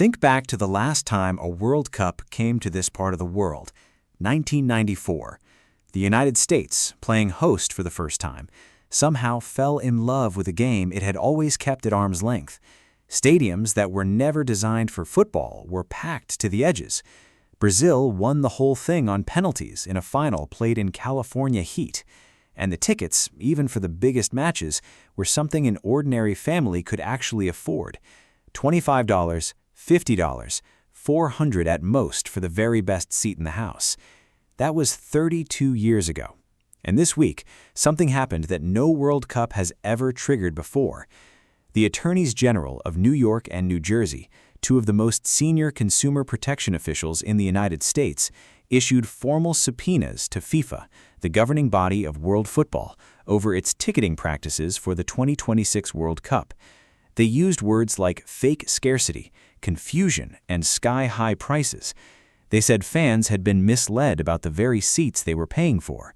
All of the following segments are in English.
Think back to the last time a World Cup came to this part of the world, 1994. The United States, playing host for the first time, somehow fell in love with a game it had always kept at arm's length. Stadiums that were never designed for football were packed to the edges. Brazil won the whole thing on penalties in a final played in California heat. And the tickets, even for the biggest matches, were something an ordinary family could actually afford. $25, $50, $400 at most for the very best seat in the house. That was 32 years ago. And this week, something happened that no World Cup has ever triggered before. The Attorneys General of New York and New Jersey, two of the most senior consumer protection officials in the United States, issued formal subpoenas to FIFA, the governing body of world football, over its ticketing practices for the 2026 World Cup. They used words like fake scarcity, confusion, and sky-high prices. They said fans had been misled about the very seats they were paying for.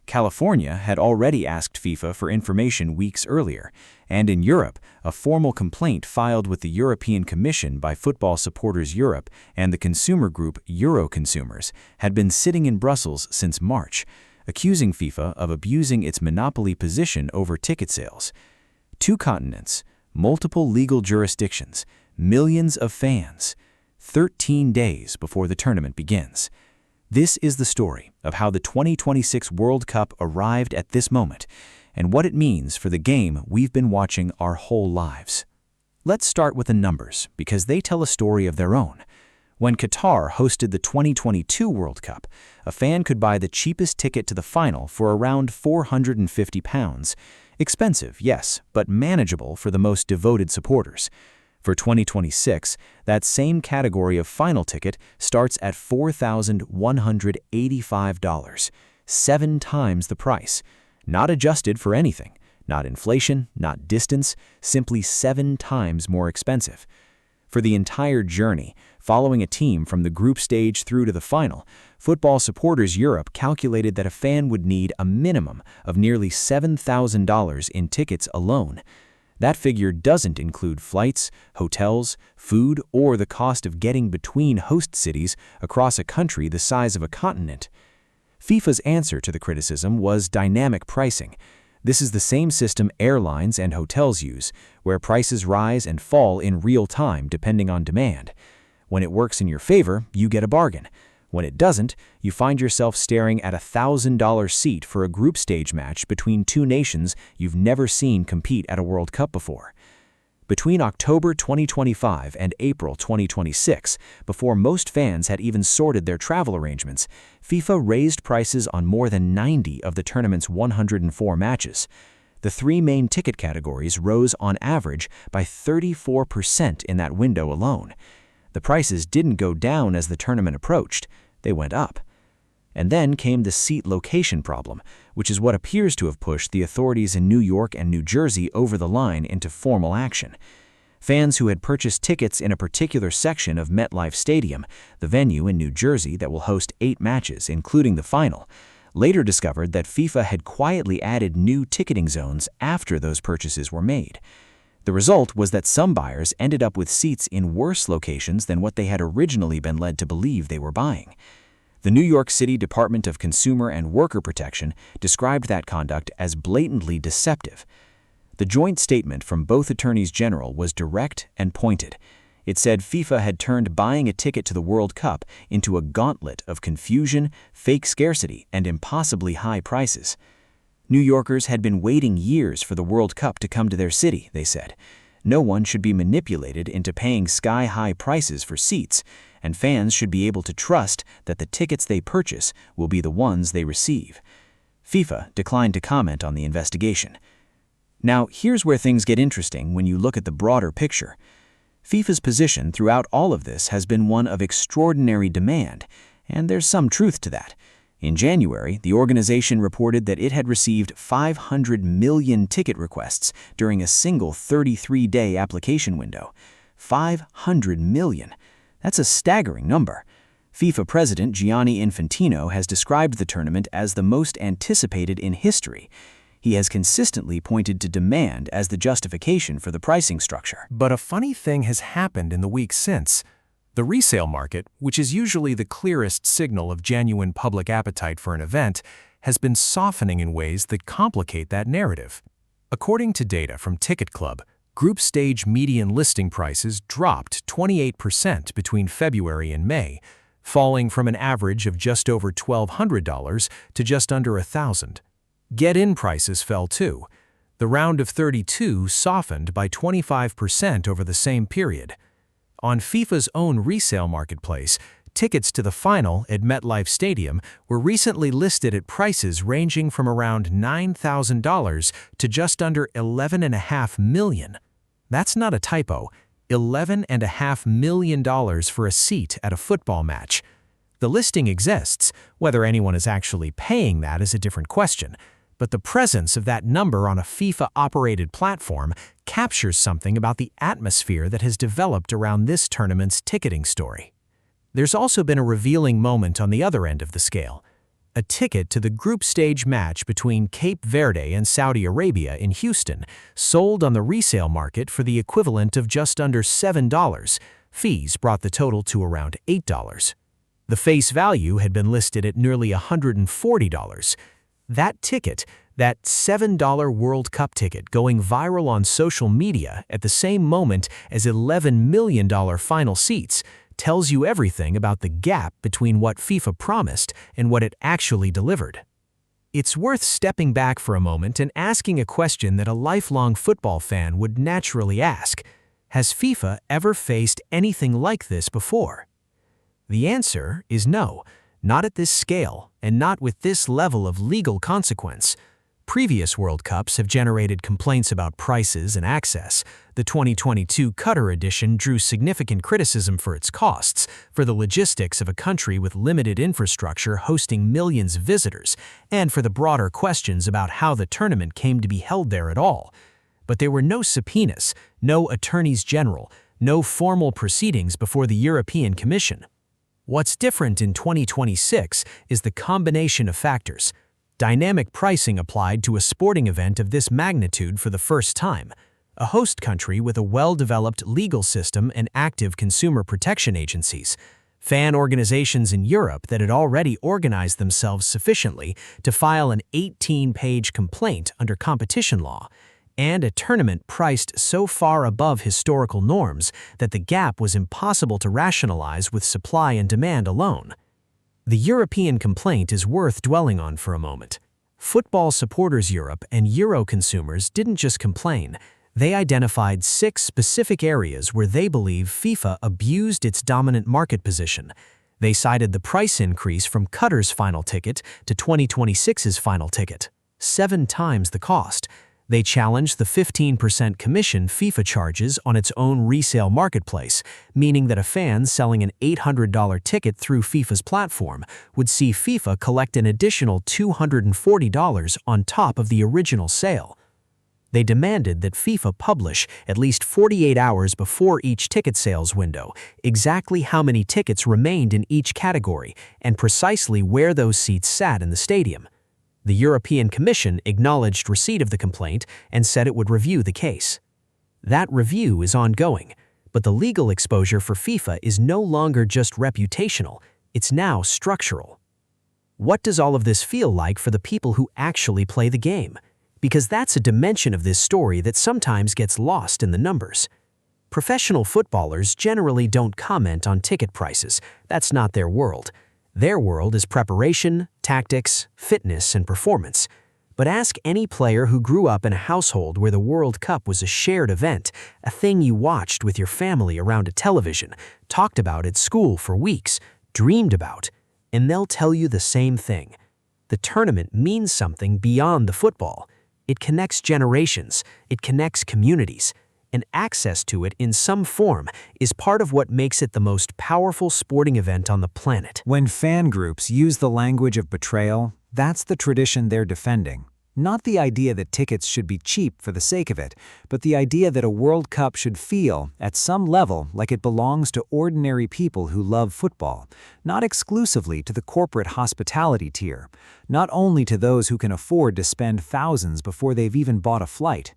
California had already asked FIFA for information weeks earlier, and in Europe, a formal complaint filed with the European Commission by Football Supporters Europe and the consumer group Euroconsumers had been sitting in Brussels since March, accusing FIFA of abusing its monopoly position over ticket sales. Two continents, multiple legal jurisdictions, millions of fans, 13 days before the tournament begins. This is the story of how the 2026 World Cup arrived at this moment and what it means for the game we've been watching our whole lives. Let's start with the numbers because they tell a story of their own. When Qatar hosted the 2022 World Cup, a fan could buy the cheapest ticket to the final for around £450. Expensive, yes, but manageable for the most devoted supporters. For 2026, that same category of final ticket starts at $4,185, 7 times the price. Not adjusted for anything, not inflation, not distance, simply 7 times more expensive. For the entire journey, following a team from the group stage through to the final, Football Supporters Europe calculated that a fan would need a minimum of nearly $7,000 in tickets alone. That figure doesn't include flights, hotels, food, or the cost of getting between host cities across a country the size of a continent. FIFA's answer to the criticism was dynamic pricing. This is the same system airlines and hotels use, where prices rise and fall in real time depending on demand. When it works in your favor, you get a bargain. When it doesn't, you find yourself staring at a $1,000 seat for a group stage match between two nations you've never seen compete at a World Cup before. Between October 2025 and April 2026, before most fans had even sorted their travel arrangements, FIFA raised prices on more than 90 of the tournament's 104 matches. The three main ticket categories rose on average by 34% in that window alone. The prices didn't go down as the tournament approached. They went up. And then came the seat location problem, which is what appears to have pushed the authorities in New York and New Jersey over the line into formal action. Fans who had purchased tickets in a particular section of MetLife Stadium, the venue in New Jersey that will host 8 matches, including the final, later discovered that FIFA had quietly added new ticketing zones after those purchases were made. The result was that some buyers ended up with seats in worse locations than what they had originally been led to believe they were buying. The New York City Department of Consumer and Worker Protection described that conduct as blatantly deceptive. The joint statement from both attorneys general was direct and pointed. It said FIFA had turned buying a ticket to the World Cup into a gauntlet of confusion, fake scarcity, and impossibly high prices. New Yorkers had been waiting years for the World Cup to come to their city, they said. No one should be manipulated into paying sky-high prices for seats, and fans should be able to trust that the tickets they purchase will be the ones they receive. FIFA declined to comment on the investigation. Now, here's where things get interesting when you look at the broader picture. FIFA's position throughout all of this has been one of extraordinary demand, and there's some truth to that. In January, the organization reported that it had received 500 million ticket requests during a single 33-day application window. 500 million. That's a staggering number. FIFA President Gianni Infantino has described the tournament as the most anticipated in history. He has consistently pointed to demand as the justification for the pricing structure. But a funny thing has happened in the weeks since. The resale market, which is usually the clearest signal of genuine public appetite for an event, has been softening in ways that complicate that narrative. According to data from Ticket Club, group stage median listing prices dropped 28% between February and May, falling from an average of just over $1,200 to just under $1,000. Get-in prices fell too. The round of 32 softened by 25% over the same period. On FIFA's own resale marketplace, tickets to the final at MetLife Stadium were recently listed at prices ranging from around $9,000 to just under $11.5 million. That's not a typo. $11.5 million for a seat at a football match. The listing exists. Whether anyone is actually paying that is a different question. But the presence of that number on a FIFA-operated platform captures something about the atmosphere that has developed around this tournament's ticketing story. There's also been a revealing moment on the other end of the scale. A ticket to the group stage match between Cape Verde and Saudi Arabia in Houston sold on the resale market for the equivalent of just under $7. Fees brought the total to around $8. The face value had been listed at nearly $140. That ticket, that $7 World Cup ticket going viral on social media at the same moment as $11 million final seats, tells you everything about the gap between what FIFA promised and what it actually delivered. It's worth stepping back for a moment and asking a question that a lifelong football fan would naturally ask. Has FIFA ever faced anything like this before? The answer is no, not at this scale and not with this level of legal consequence. Previous World Cups have generated complaints about prices and access. The 2022 Qatar edition drew significant criticism for its costs, for the logistics of a country with limited infrastructure hosting millions of visitors, and for the broader questions about how the tournament came to be held there at all. But there were no subpoenas, no attorneys general, no formal proceedings before the European Commission. What's different in 2026 is the combination of factors. Dynamic pricing applied to a sporting event of this magnitude for the first time. A host country with a well-developed legal system and active consumer protection agencies. Fan organizations in Europe that had already organized themselves sufficiently to file an 18-page complaint under competition law. And a tournament priced so far above historical norms that the gap was impossible to rationalize with supply and demand alone. The European complaint is worth dwelling on for a moment. Football Supporters Europe and Euro consumers didn't just complain. They identified 6 specific areas where they believe FIFA abused its dominant market position. They cited the price increase from Qatar's final ticket to 2026's final ticket, 7 times the cost. They challenged the 15% commission FIFA charges on its own resale marketplace, meaning that a fan selling an $800 ticket through FIFA's platform would see FIFA collect an additional $240 on top of the original sale. They demanded that FIFA publish, at least 48 hours before each ticket sales window, exactly how many tickets remained in each category and precisely where those seats sat in the stadium. The European Commission acknowledged receipt of the complaint and said it would review the case. That review is ongoing, but the legal exposure for FIFA is no longer just reputational, it's now structural. What does all of this feel like for the people who actually play the game? Because that's a dimension of this story that sometimes gets lost in the numbers. Professional footballers generally don't comment on ticket prices. That's not their world. Their world is preparation, tactics, fitness, and performance. But ask any player who grew up in a household where the World Cup was a shared event, a thing you watched with your family around a television, talked about at school for weeks, dreamed about, and they'll tell you the same thing. The tournament means something beyond the football. It connects generations, it connects communities, and access to it in some form is part of what makes it the most powerful sporting event on the planet. When fan groups use the language of betrayal, that's the tradition they're defending. Not the idea that tickets should be cheap for the sake of it, but the idea that a World Cup should feel, at some level, like it belongs to ordinary people who love football, not exclusively to the corporate hospitality tier, not only to those who can afford to spend thousands before they've even bought a flight.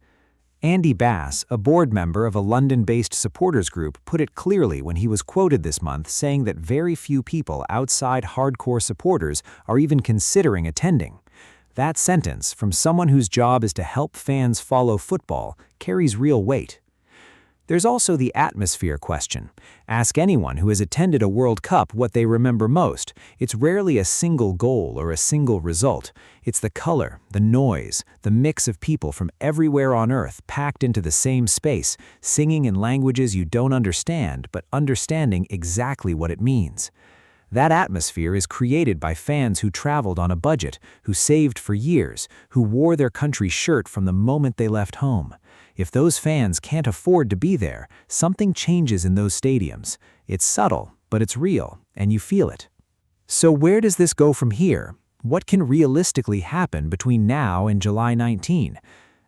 Andy Bass, a board member of a London-based supporters group, put it clearly when he was quoted this month saying that very few people outside hardcore supporters are even considering attending. That sentence, from someone whose job is to help fans follow football, carries real weight. There's also the atmosphere question. Ask anyone who has attended a World Cup what they remember most. It's rarely a single goal or a single result. It's the color, the noise, the mix of people from everywhere on Earth packed into the same space, singing in languages you don't understand, but understanding exactly what it means. That atmosphere is created by fans who traveled on a budget, who saved for years, who wore their country's shirt from the moment they left home. If those fans can't afford to be there, something changes in those stadiums. It's subtle, but it's real, and you feel it. So where does this go from here? What can realistically happen between now and July 19?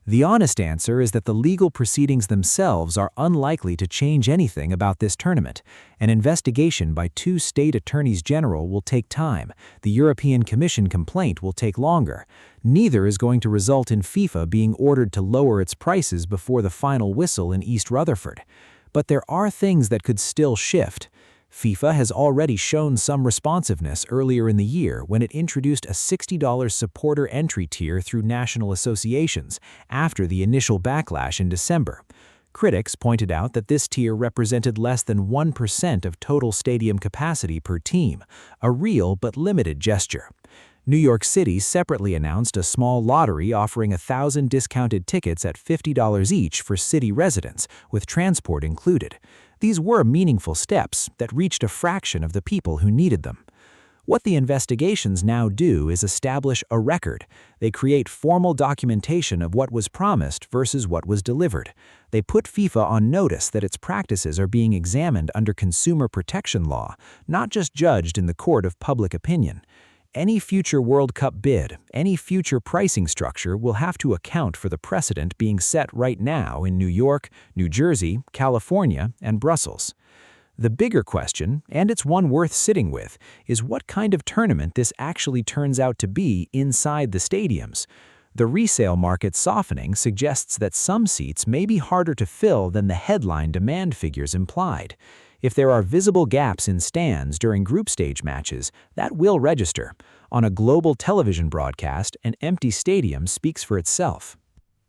The honest answer is that the legal proceedings themselves are unlikely to change anything about this tournament. An investigation by 2 state attorneys general will take time. The European Commission complaint will take longer. Neither is going to result in FIFA being ordered to lower its prices before the final whistle in East Rutherford. But there are things that could still shift. FIFA has already shown some responsiveness earlier in the year when it introduced a $60 supporter entry tier through national associations after the initial backlash in December. Critics pointed out that this tier represented less than 1% of total stadium capacity per team, a real but limited gesture. New York City separately announced a small lottery offering 1,000 discounted tickets at $50 each for city residents, with transport included. These were meaningful steps that reached a fraction of the people who needed them. What the investigations now do is establish a record. They create formal documentation of what was promised versus what was delivered. They put FIFA on notice that its practices are being examined under consumer protection law, not just judged in the court of public opinion. Any future World Cup bid, any future pricing structure will have to account for the precedent being set right now in New York, New Jersey, California, and Brussels. The bigger question, and it's one worth sitting with, is what kind of tournament this actually turns out to be inside the stadiums. The resale market softening suggests that some seats may be harder to fill than the headline demand figures implied. If there are visible gaps in stands during group stage matches, that will register. On a global television broadcast, an empty stadium speaks for itself.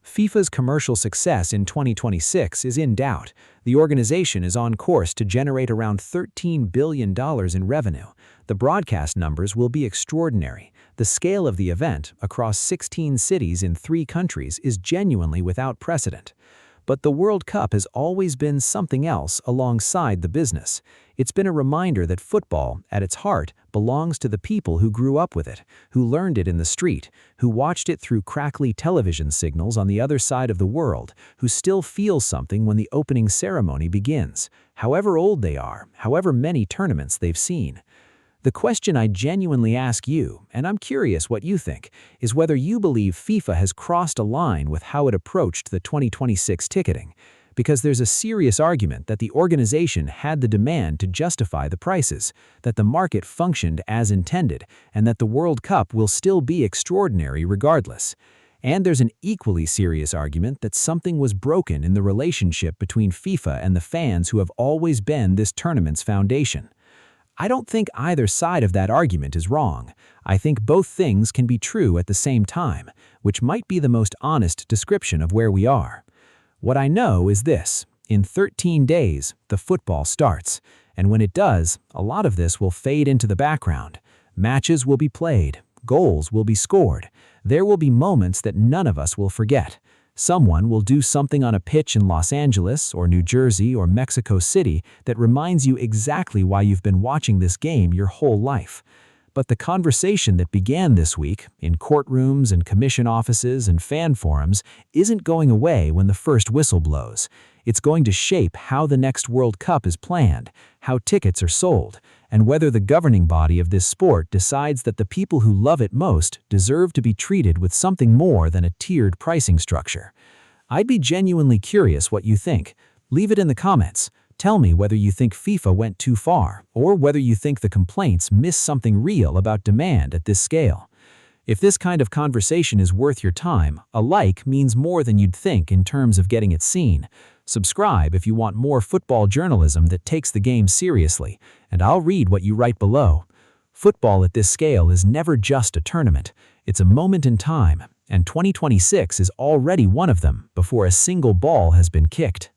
FIFA's commercial success in 2026 is in doubt. The organization is on course to generate around $13 billion in revenue. The broadcast numbers will be extraordinary. The scale of the event, across 16 cities in 3 countries, is genuinely without precedent. But the World Cup has always been something else alongside the business. It's been a reminder that football, at its heart, belongs to the people who grew up with it, who learned it in the street, who watched it through crackly television signals on the other side of the world, who still feel something when the opening ceremony begins, however old they are, however many tournaments they've seen. The question I genuinely ask you, and I'm curious what you think, is whether you believe FIFA has crossed a line with how it approached the 2026 ticketing, because there's a serious argument that the organization had the demand to justify the prices, that the market functioned as intended, and that the World Cup will still be extraordinary regardless. And there's an equally serious argument that something was broken in the relationship between FIFA and the fans who have always been this tournament's foundation. I don't think either side of that argument is wrong. I think both things can be true at the same time, which might be the most honest description of where we are. What I know is this: in 13 days, the football starts, and when it does, a lot of this will fade into the background. Matches will be played, goals will be scored, there will be moments that none of us will forget. Someone will do something on a pitch in Los Angeles or New Jersey or Mexico City that reminds you exactly why you've been watching this game your whole life. But the conversation that began this week, in courtrooms and commission offices and fan forums, isn't going away when the first whistle blows. It's going to shape how the next World Cup is planned, how tickets are sold, and whether the governing body of this sport decides that the people who love it most deserve to be treated with something more than a tiered pricing structure. I'd be genuinely curious what you think. Leave it in the comments. Tell me whether you think FIFA went too far, or whether you think the complaints miss something real about demand at this scale. If this kind of conversation is worth your time, a like means more than you'd think in terms of getting it seen. Subscribe if you want more football journalism that takes the game seriously, and I'll read what you write below. Football at this scale is never just a tournament. It's a moment in time, and 2026 is already one of them before a single ball has been kicked.